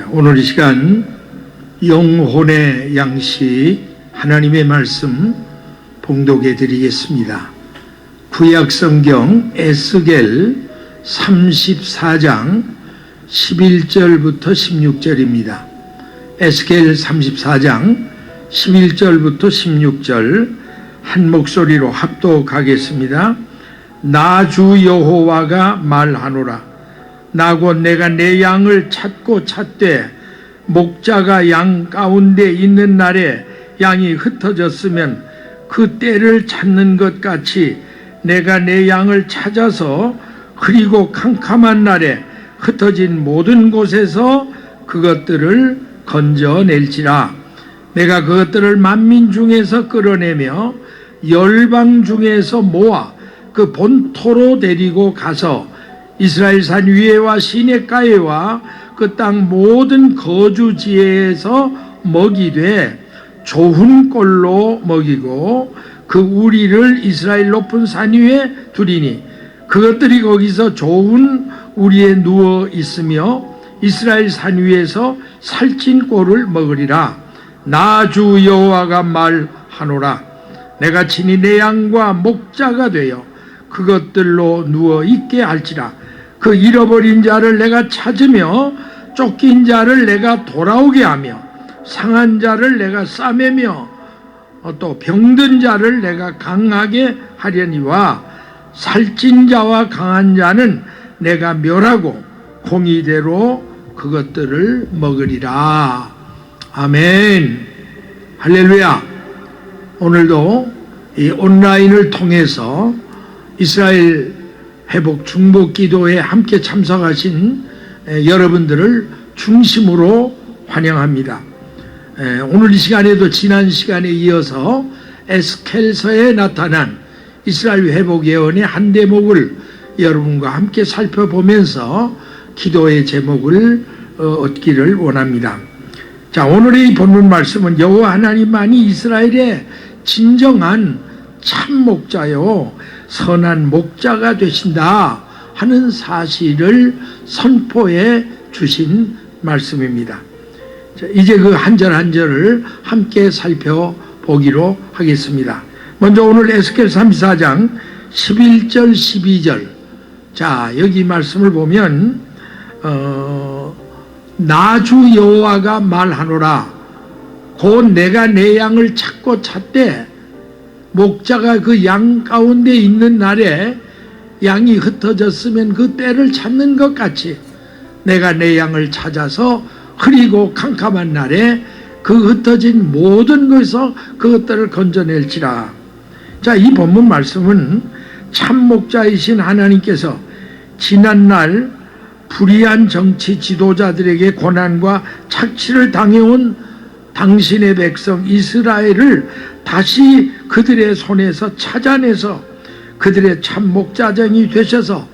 오늘 이 시간 영혼의 양식 하나님의 말씀 봉독해 드리겠습니다. 구약성경 에스겔 34장 11절부터 16절입니다. 에스겔 34장 11절부터 16절 한 목소리로 합독하겠습니다. 나 주 여호와가 말하노라. 나 곧 내가 내 양을 찾고 찾되 목자가 양 가운데 있는 날에 양이 흩어졌으면 그 때를 찾는 것 같이 내가 내 양을 찾아서 흐리고 캄캄한 날에 흩어진 모든 곳에서 그것들을 건져낼지라. 내가 그것들을 만민 중에서 끌어내며 열방 중에서 모아 그 본토로 데리고 가서 이스라엘 산 위에와 시냇가에와 그 땅 모든 거주지에서 먹이되 좋은 꼴로 먹이고 그 우리를 이스라엘 높은 산 위에 두리니 그것들이 거기서 좋은 우리에 누워 있으며 이스라엘 산 위에서 살찐 꼴을 먹으리라. 나 주 여호와가 말하노라. 내가 친히 내 양과 목자가 되어 그것들로 누워 있게 할지라. 그 잃어버린 자를 내가 찾으며 쫓긴 자를 내가 돌아오게 하며 상한 자를 내가 싸매며 또 병든 자를 내가 강하게 하려니와 살찐 자와 강한 자는 내가 멸하고 공의대로 그것들을 먹으리라. 아멘. 할렐루야. 오늘도 이 온라인을 통해서 이스라엘 회복 중보 기도에 함께 참석하신 여러분들을 중심으로 환영합니다. 오늘 이 시간에도 지난 시간에 이어서 에스겔서에 나타난 이스라엘 회복 예언의 한 대목을 여러분과 함께 살펴보면서 기도의 제목을 얻기를 원합니다. 자, 오늘의 이 본문 말씀은 여호와 하나님만이 이스라엘의 진정한 참 목자요 선한 목자가 되신다 하는 사실을 선포해 주신 말씀입니다. 자, 이제 그 한 절 한 절을 함께 살펴보기로 하겠습니다. 먼저 오늘 에스겔 34장 11절 12절. 자, 여기 말씀을 보면 나 주 여호와가 말하노라. 곧 내가 내 양을 찾고 찾되 목자가 그 양 가운데 있는 날에 양이 흩어졌으면 그 때를 찾는 것 같이 내가 내 양을 찾아서 흐리고 캄캄한 날에 그 흩어진 모든 것에서 그것들을 건져낼지라. 자, 이 본문 말씀은 참 목자이신 하나님께서 지난날 불의한 정치 지도자들에게 고난과 착취를 당해온 당신의 백성 이스라엘을 다시 그들의 손에서 찾아내서 그들의 참 목자장이 되셔서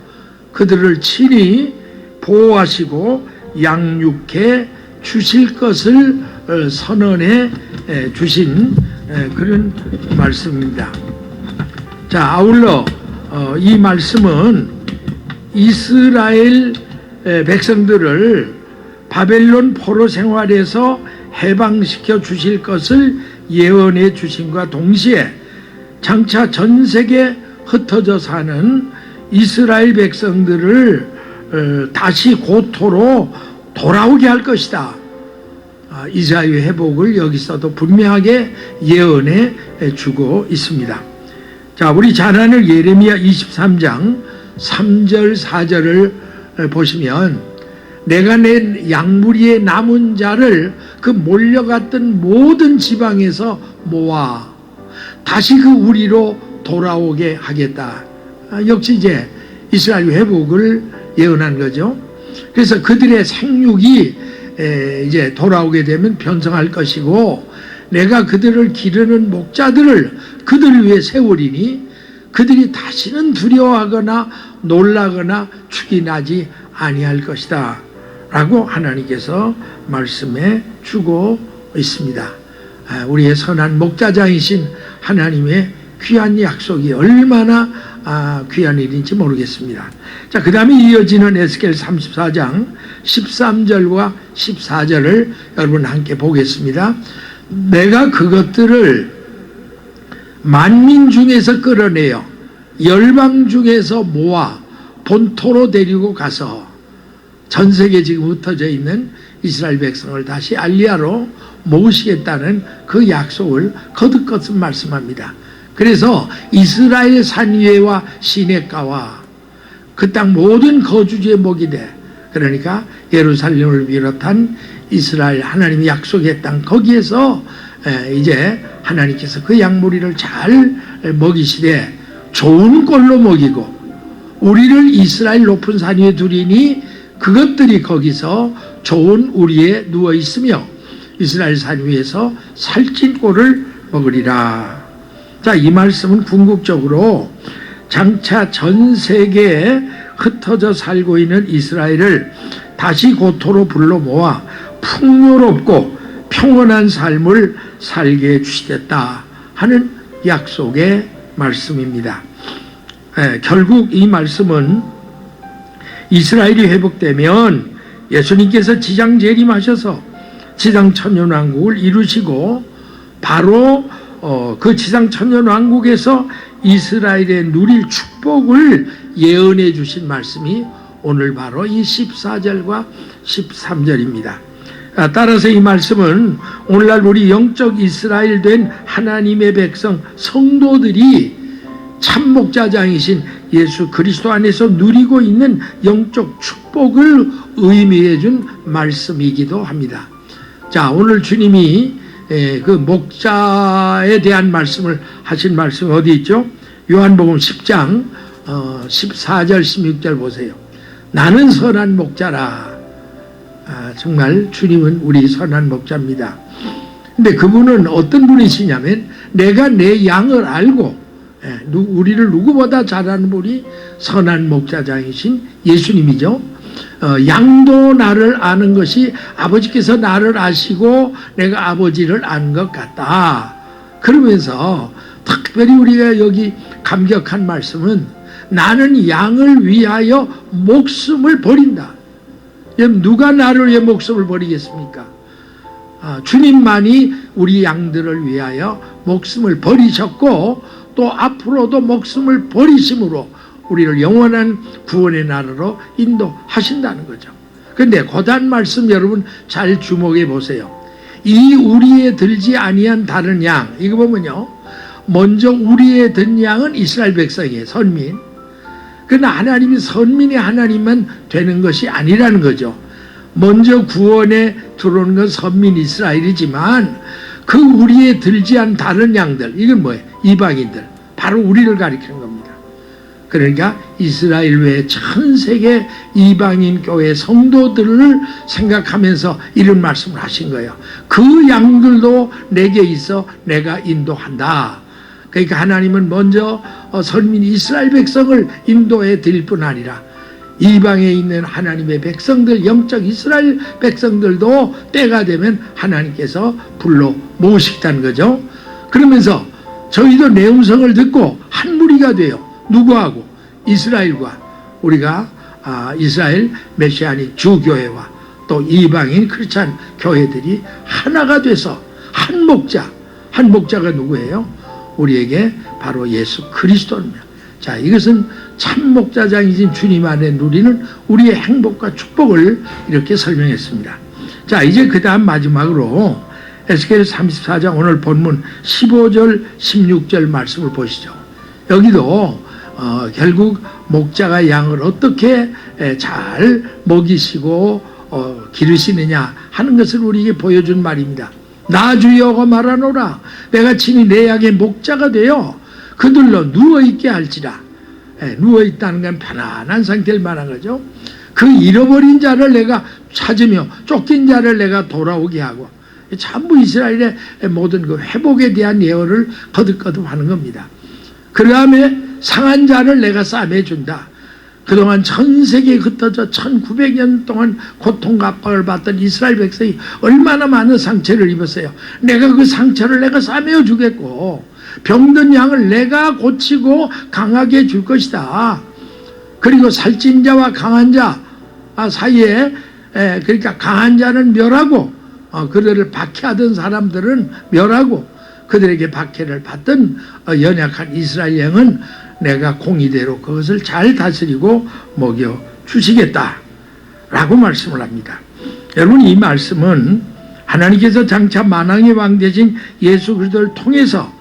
그들을 친히 보호하시고 양육해 주실 것을 선언해 주신 그런 말씀입니다. 자, 아울러 이 말씀은 이스라엘 백성들을 바벨론 포로 생활에서 해방시켜 주실 것을 예언해 주신과 동시에 장차 전 세계 흩어져 사는 이스라엘 백성들을 다시 고토로 돌아오게 할 것이다. 이스라엘 회복을 여기서도 분명하게 예언해 주고 있습니다. 자, 우리 잘 아는 예레미야 23장 3절 4절을 보시면 내가 내 양무리에 남은 자를 그 몰려갔던 모든 지방에서 모아 다시 그 우리로 돌아오게 하겠다. 역시 이제 이스라엘 회복을 예언한 거죠. 그래서 그들의 생육이 이제 돌아오게 되면 편성할 것이고 내가 그들을 기르는 목자들을 그들을 위해 세우리니 그들이 다시는 두려워하거나 놀라거나 축이 나지 아니할 것이다 라고 하나님께서 말씀해 주고 있습니다. 우리의 선한 목자장이신 하나님의 귀한 약속이 얼마나 귀한 일인지 모르겠습니다. 자, 그 다음에 이어지는 에스겔 34장 13절과 14절을 여러분 함께 보겠습니다. 내가 그것들을 만민 중에서 끌어내어 열방 중에서 모아 본토로 데리고 가서 전 세계 지금 흩어져 있는 이스라엘 백성을 다시 알리야로 모으시겠다는 그 약속을 거듭거듭 말씀합니다. 그래서 이스라엘 산 위에와 시냇가와 그 땅 모든 거주지의 목이 돼. 그러니까 예루살렘을 비롯한 이스라엘 하나님이 약속의 땅 거기에서 이제 하나님께서 그 양무리를 잘 먹이시되 좋은 꼴로 먹이고 우리를 이스라엘 높은 산 위에 두리니 그것들이 거기서 좋은 우리에 누워 있으며 이스라엘 산 위에서 살찐 꼴을 먹으리라. 자, 이 말씀은 궁극적으로 장차 전 세계에 흩어져 살고 있는 이스라엘을 다시 고토로 불러 모아 풍요롭고 평온한 삶을 살게 해주시겠다 하는 약속의 말씀입니다. 결국 이 말씀은 이스라엘이 회복되면 예수님께서 지장 재림하셔서 지상 천년왕국을 이루시고 바로 그 지상 천년왕국에서 이스라엘의 누릴 축복을 예언해 주신 말씀이 오늘 바로 이 14절과 13절입니다. 따라서 이 말씀은 오늘날 우리 영적 이스라엘 된 하나님의 백성 성도들이 참목자장이신 예수 그리스도 안에서 누리고 있는 영적 축복을 의미해 준 말씀이기도 합니다. 자, 오늘 주님이 그 목자에 대한 말씀을 하신 말씀이 어디 있죠? 요한복음 10장 14절 16절 보세요. 나는 선한 목자라. 정말 주님은 우리 선한 목자입니다. 근데 그분은 어떤 분이시냐면 내가 내 양을 알고 우리를 누구보다 잘 아는 분이 선한 목자장이신 예수님이죠. 양도 나를 아는 것이 아버지께서 나를 아시고 내가 아버지를 아는 것 같다. 그러면서 특별히 우리가 여기 감격한 말씀은 나는 양을 위하여 목숨을 버린다. 누가 나를 위해 목숨을 버리겠습니까? 주님만이 우리 양들을 위하여 목숨을 버리셨고 또 앞으로도 목숨을 버리심으로 우리를 영원한 구원의 나라로 인도하신다는 거죠. 그런데 고단 말씀 여러분 잘 주목해 보세요. 이 우리에 들지 아니한 다른 양, 이거 보면요, 먼저 우리에 든 양은 이스라엘 백성이에요. 선민. 그러나 하나님이 선민의 하나님만 되는 것이 아니라는 거죠. 먼저 구원에 들어오는 건 선민 이스라엘이지만 그 우리에 들지 않은 다른 양들, 이건 뭐예요? 이방인들. 바로 우리를 가리키는 겁니다. 그러니까 이스라엘 외에 전 세계 이방인 교회 성도들을 생각하면서 이런 말씀을 하신 거예요. 그 양들도 내게 있어 내가 인도한다. 그러니까 하나님은 먼저 선민 이스라엘 백성을 인도해 드릴 뿐 아니라 이방에 있는 하나님의 백성들, 영적 이스라엘 백성들도 때가 되면 하나님께서 불러 모으시겠다는 거죠. 그러면서 저희도 내 음성을 듣고 한 무리가 돼요. 누구하고? 이스라엘과 우리가 이스라엘 메시아닉 주교회와 또 이방인 크리스찬 교회들이 하나가 돼서 한 목자가 누구예요? 우리에게 바로 예수 그리스도입니다. 자, 이것은 참 목자장이신 주님 안에 누리는 우리의 행복과 축복을 이렇게 설명했습니다. 자, 이제 그 다음 마지막으로 에스겔 34장 오늘 본문 15절 16절 말씀을 보시죠. 여기도 결국 목자가 양을 어떻게 잘 먹이시고 기르시느냐 하는 것을 우리에게 보여준 말입니다. 나 주 여호와 말하노라. 내가 친히 내 양의 목자가 되어 그들로 누워있게 할지라. 누워있다는 건 편안한 상태를 말한 거죠. 그 잃어버린 자를 내가 찾으며 쫓긴 자를 내가 돌아오게 하고, 전부 이스라엘의 모든 그 회복에 대한 예언을 거듭거듭 하는 겁니다. 그 다음에 상한 자를 내가 싸매준다. 그동안 전 세계에 흩어져 1900년 동안 고통과 압박을 받던 이스라엘 백성이 얼마나 많은 상처를 입었어요. 내가 그 상처를 내가 싸매어 주겠고 병든 양을 내가 고치고 강하게 해줄 것이다. 그리고 살찐 자와 강한 자 사이에 그러니까 강한 자는 멸하고 그들을 박해하던 사람들은 멸하고 그들에게 박해를 받던 연약한 이스라엘 영은 내가 공의대로 그것을 잘 다스리고 먹여 주시겠다 라고 말씀을 합니다. 여러분, 이 말씀은 하나님께서 장차 만왕의 왕 되신 예수 그리스도를 통해서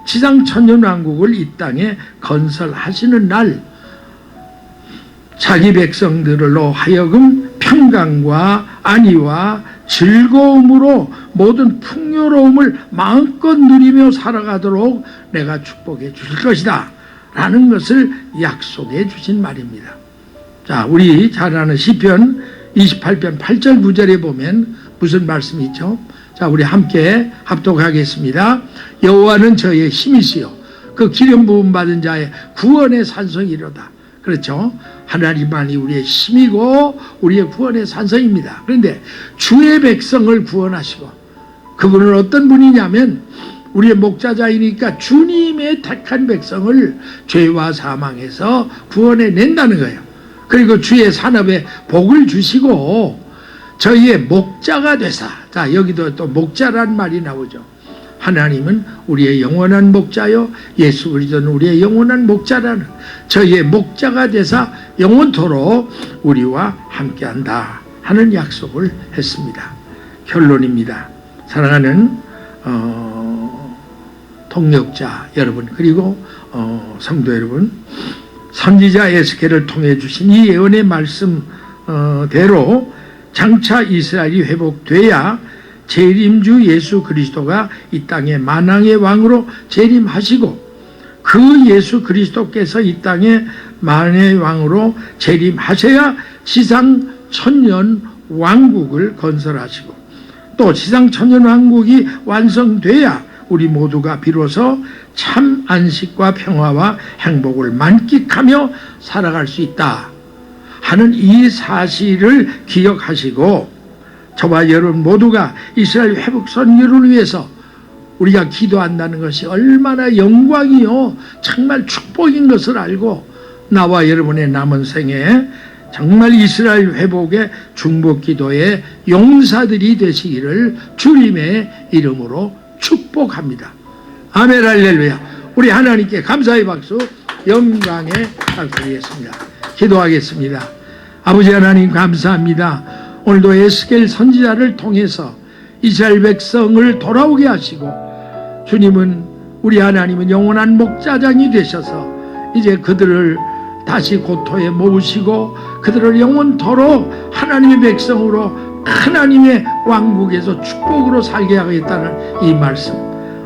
지상 천년왕국을 이 땅에 건설하시는 날 자기 백성들로 하여금 평강과 안위와 즐거움으로 모든 풍요로움을 마음껏 누리며 살아가도록 내가 축복해 주실 것이다 라는 것을 약속해 주신 말입니다. 자, 우리 잘 아는 시편 28편 8절 9절에 보면 무슨 말씀이 있죠? 자, 우리 함께 합독하겠습니다. 여호와는 저의 힘이시요 그 기름 부음 받은 자의 구원의 산성이로다. 그렇죠? 하나님만이 우리의 힘이고 우리의 구원의 산성입니다. 그런데 주의 백성을 구원하시고, 그분은 어떤 분이냐면 우리의 목자자이니까 주님의 택한 백성을 죄와 사망에서 구원해 낸다는 거예요. 그리고 주의 산업에 복을 주시고 저희의 목자가 되사, 자, 여기도 또 목자란 말이 나오죠. 하나님은 우리의 영원한 목자요 예수 그리스도는 우리의 영원한 목자라는 저희의 목자가 되사 영원토록 우리와 함께한다 하는 약속을 했습니다. 결론입니다. 사랑하는 동역자 여러분, 그리고 성도 여러분, 선지자 에스겔을 통해 주신 이 예언의 말씀대로 장차 이스라엘이 회복돼야 재림주 예수 그리스도가 이 땅에 만왕의 왕으로 재림하시고, 그 예수 그리스도께서 이 땅에 만왕의 왕으로 재림하셔야 지상 천년 왕국을 건설하시고, 또 지상 천년 왕국이 완성돼야 우리 모두가 비로소 참 안식과 평화와 행복을 만끽하며 살아갈 수 있다 하는 이 사실을 기억하시고, 저와 여러분 모두가 이스라엘 회복 선교를 위해서 우리가 기도한다는 것이 얼마나 영광이요 정말 축복인 것을 알고, 나와 여러분의 남은 생에 정말 이스라엘 회복의 중보 기도의 용사들이 되시기를 주님의 이름으로 축복합니다. 아멘, 할렐루야. 우리 하나님께 감사의 박수, 영광의 박수 드리겠습니다. 기도하겠습니다. 아버지 하나님, 감사합니다. 오늘도 에스겔 선지자를 통해서 이스라엘 백성을 돌아오게 하시고, 주님은, 우리 하나님은 영원한 목자장이 되셔서 이제 그들을 다시 고토에 모으시고 그들을 영원토록 하나님의 백성으로 하나님의 왕국에서 축복으로 살게 하겠다는 이 말씀,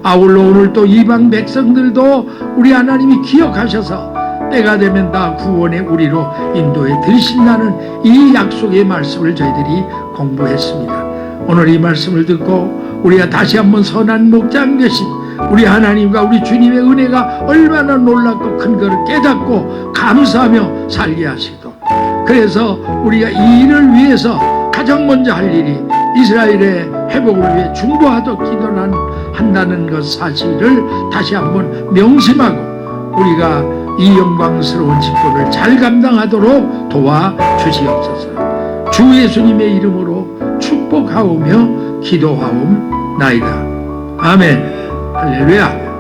아울러 오늘 또 이방 백성들도 우리 하나님이 기억하셔서 때가 되면 다 구원의 우리로 인도해 드리신다는 이 약속의 말씀을 저희들이 공부했습니다. 오늘 이 말씀을 듣고 우리가 다시 한번 선한 목장 되신 우리 하나님과 우리 주님의 은혜가 얼마나 놀랍고 큰 것을 깨닫고 감사하며 살게 하시도록, 그래서 우리가 이 일을 위해서 가장 먼저 할 일이 이스라엘의 회복을 위해 중보하도록 기도한다는 것 사실을 다시 한번 명심하고 우리가 이 영광스러운 직분을 잘 감당하도록 도와주시옵소서. 주 예수님의 이름으로 축복하오며 기도하옵나이다. 아멘. 할렐루야.